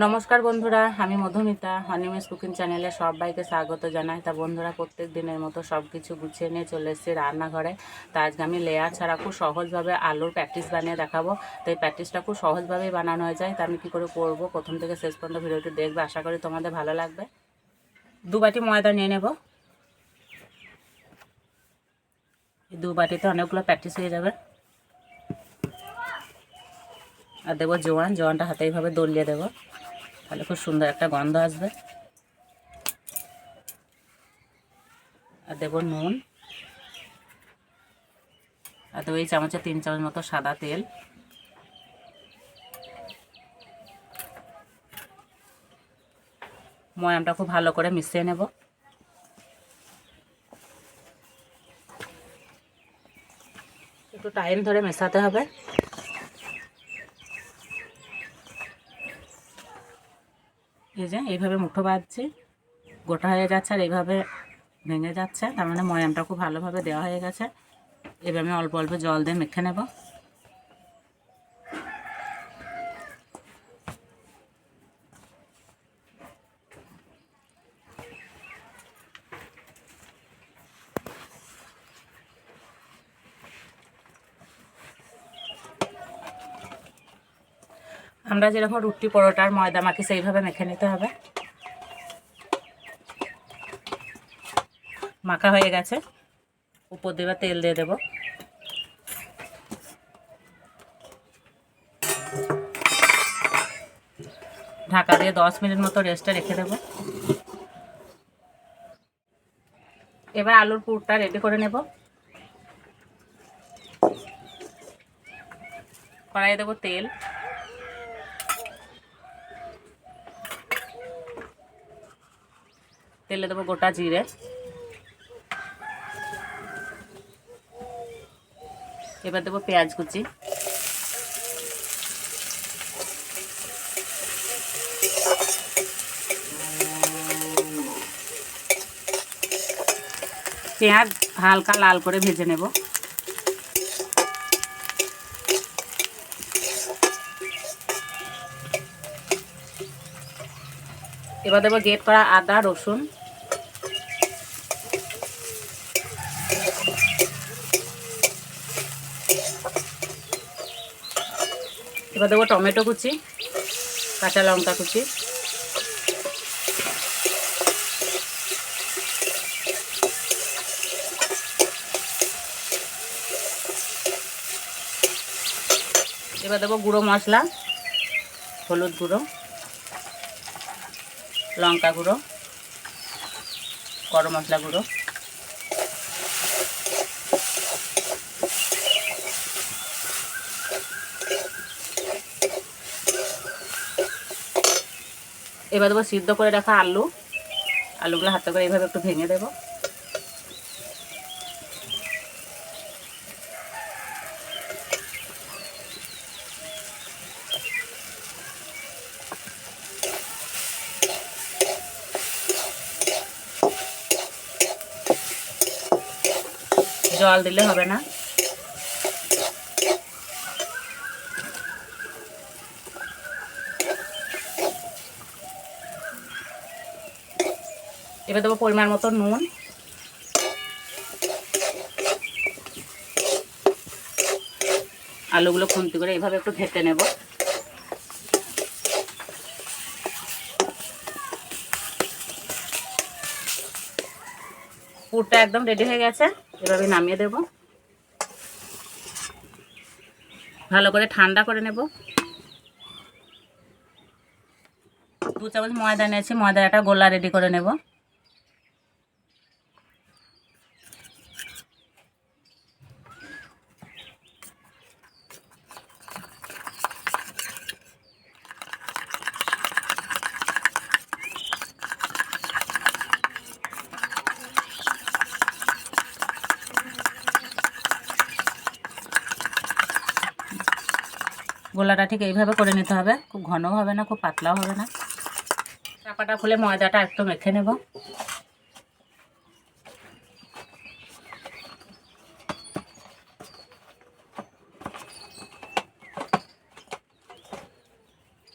নমস্কার বন্ধুরা, আমি মধুমিতা হনিমিস কুকিং চ্যানেলে সবাইকে স্বাগত জানাই। তা বন্ধুরা, প্রত্যেক দিনের মতো সব কিছু গুছিয়ে নিয়ে চলে এসেছি রান্নাঘরে। তা আজকে আমি লেয়ার ছাড়া খুব সহজভাবে আলুর প্যাটিস বানিয়ে দেখাবো। তো এই প্যাটিসটা খুব সহজভাবেই বানানো হয়ে যায়। তা আমি কী করে করবো, প্রথম থেকে শেষ পর্যন্ত ভিডিওটি দেখবে, আশা করি তোমাদের ভালো লাগবে। 2 বাটি ময়দা নিয়ে নেব। এই 2 বাটিতে অনেকগুলো প্যাটিস হয়ে যাবে। আর দেবো জোয়ানটা হাতে এইভাবে দলিয়ে দেবো, তাহলে খুব সুন্দর একটা গন্ধ আসবে। আর দেবো নুন, আর দেবো এই চামচে 3 চামচ মতো সাদা তেল। ময়ামটা খুব ভালো করে মিশিয়ে নেব। একটু টাইম ধরে মেশাতে হবে। এই যে এইভাবে মুঠো বাঁধছি, গোটা হয়ে যাচ্ছে আর এইভাবে ভেঙে যাচ্ছে, তার মানে ময়ামটা খুব ভালোভাবে দেওয়া হয়ে গেছে। এবার আমি অল্প অল্প জল দিয়ে মেখে নেব। আমরা যেরকম রুটি পরোটার ময়দা মাখি সেইভাবে মেখে নিতে হবে। মাখা হয়ে গেছে, উপর দিয়ে তেল দিয়ে দেব। ঢাকা দিয়ে 10 মিনিট মতো রেস্টে রেখে দেব। এবার আলুর পুরটা রেডি করে নেব। কড়াইয়ে দেবো তেল, তেলে দেবো গোটা জিরে, এবার দেবো পেঁয়াজ কুচি, পেঁয়াজ হালকা লাল করে ভেজে নেব। এবার দেবো গ্রেট করা আদা রসুন, এবার দেবো টমেটো কুচি, কাঁচা লঙ্কা কুচি, এবার দেবো গুঁড়ো মশলা, হলুদ গুঁড়ো, লঙ্কা গুঁড়ো, গরম মশলা গুঁড়ো, এবার দেবো সিদ্ধ করে রাখা আলুগুলো হাতে করে এইভাবে একটু ভেঙে দেব। জল দিলে হবে না। এবার দেবো পরিমাণ মতো নুন, আলুগুলো খুন্তি করে এইভাবে একটু ঘেটে নেব। পুরটা একদম রেডি হয়ে গেছে, এভাবে নামিয়ে দেব। ভালো করে ঠান্ডা করে নেব। 2 চামচ ময়দা নিয়েছি, ময়দার একটা গোলা রেডি করে নেব। গোলাটা ঠিক এইভাবে করে নিতে হবে, খুব ঘনও হবে না, খুব পাতলাও হবে না। চাপাটা খুলে ময়দাটা একটু মেখে নেব।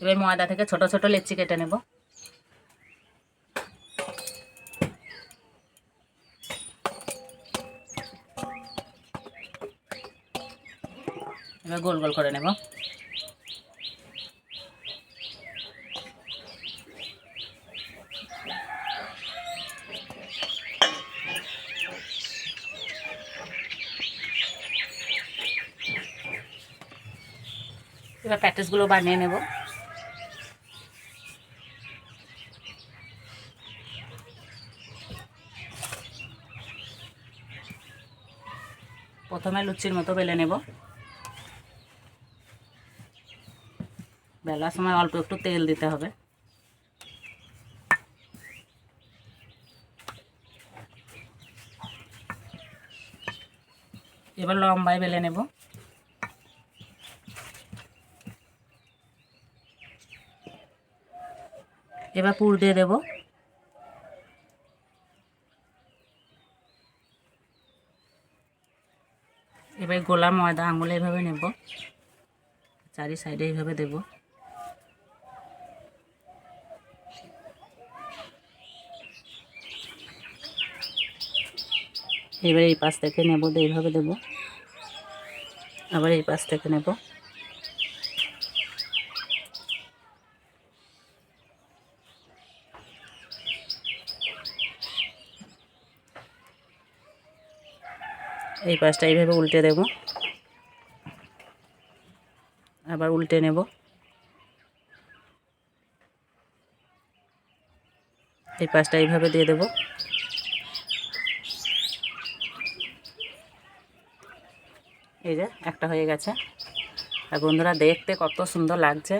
এবার ময়দা থেকে ছোট ছোট লেচি কেটে নেব। এবার গোল গোল করে নেব। এবার প্যাটিসগুলো বানিয়ে নেব। প্রথমে লুচির মতো বেলে নেব। বেলার সময় অল্প একটু তেল দিতে হবে। এবার লম্বায় বেলে নেব। এবার পুর দিয়ে দেব। এবার গোলা ময়দা আঙুলে এইভাবে নেব, চারি সাইডে এইভাবে দেব। এবার এই পাশ থেকে নেব, এইভাবে দেব। আবার এই পাশ থেকে নেব। এই পাশটা এইভাবে উল্টে দেব, আবার উল্টে নেব। এই পাশটা এইভাবে দিয়ে দেব। এই যে একটা হয়ে গেছে। আর বন্ধুরা দেখতে কত সুন্দর লাগছে।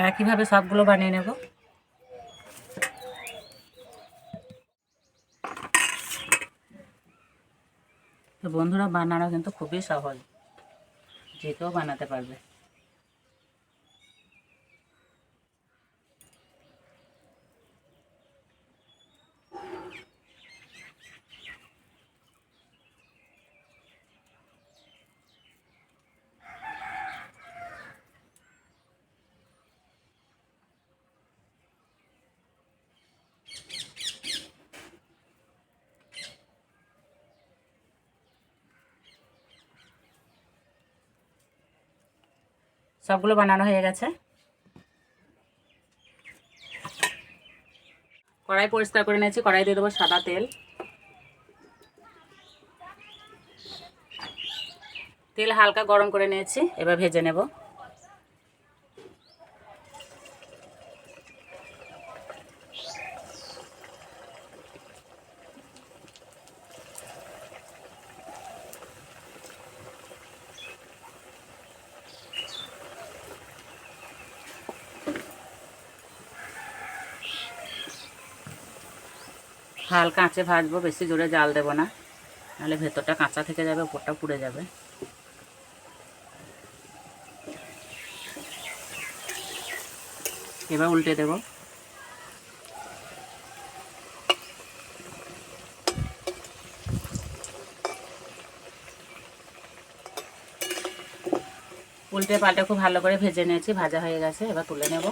একইভাবে সবগুলো বানিয়ে নেব। তো বন্ধুরা বানানো কিন্তু খুবই সহজ, যে কেউ বানাতে পারবে। সবগুলো বানানো হয়ে গেছে। কড়াই পরিষ্কার করে নিয়েছি, কড়াই দিয়ে দেবো সাদা তেল। তেল হালকা গরম করে নিয়েছি, এবার ভেজে নেব। হালকা আঁচে ভাজবো, বেশি জোরে জাল দেবো না, নাহলে ভেতরটা কাঁচা থেকে যাবে, উপরটা পুড়ে যাবে। এবার উল্টে দেব। উল্টে উল্টে পাল্টে খুব ভালো করে ভেজে নিয়েছি, ভাজা হয়ে গেছে, এবার তুলে নেব।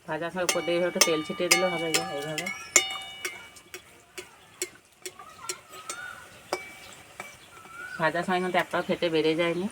ভাজা সময় উপর দিয়ে একটু তেল ছিটিয়ে দিলেও হবে, এইভাবে। ভাজার সময় কিন্তু একটাও ফেটে বেড়ে যায়নি।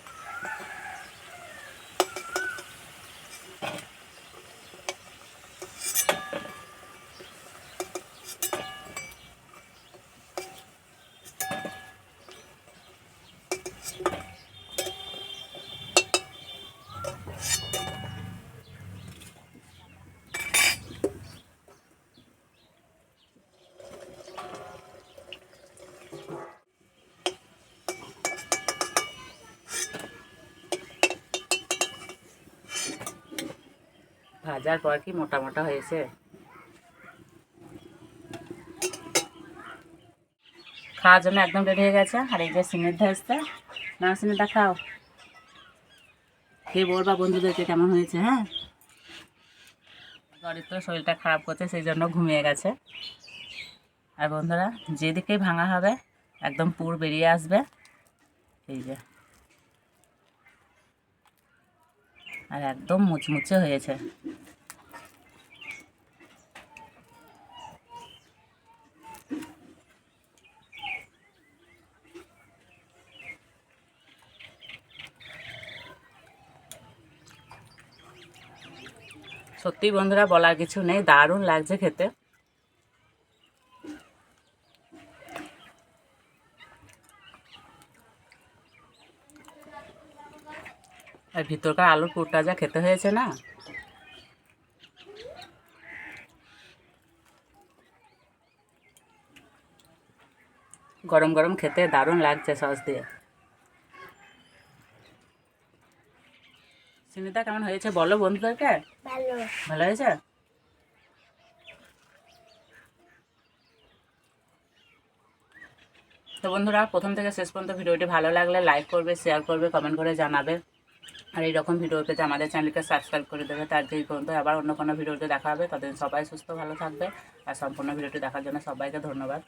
ভাজার পর কি মোটা মোটা হয়েছে। খাওয়ার জন্য একদম রেডি হয়ে গেছে। আর এই যে সিমেন্টটা এসছে, না সিমেন্টটা খাও, খেয়ে বলবা বন্ধুদেরকে কেমন হয়েছে। হ্যাঁ, গরিব তো শরীরটা খারাপ করছে, সেই জন্য ঘুমিয়ে গেছে। আর বন্ধুরা, যেদিকেই ভাঙা হবে একদম পুর বেরিয়ে আসবে, এই যে, আর একদম মুচমুচে হয়েছে। সত্যি বন্ধুরা, বলার কিছু নেই, দারুণ লাগছে খেতে। আর ভিতরকার আলুর পুরটা যা খেতে হয়েছে না, গরম গরম খেতে দারুণ লাগছে সস দিয়ে। সিমিটা কেমন হয়েছে বলো বন্ধুদেরকে। ভালো, ভালো হয়েছে। তো বন্ধুরা, প্রথম থেকে শেষ পর্যন্ত ভিডিওটি ভালো লাগলে লাইক করবে, শেয়ার করবে, কমেন্ট করে জানাবে। আর এইরকম ভিডিও পেতে আমাদের চ্যানেলকে সাবস্ক্রাইব করে দেবে। তার থেকে পর্যন্ত আবার অন্য কোনো ভিডিওতে দেখা হবে। ততদিন সবাই সুস্থ ভালো থাকবে। আর সম্পূর্ণ ভিডিওটি দেখার জন্য সবাইকে ধন্যবাদ।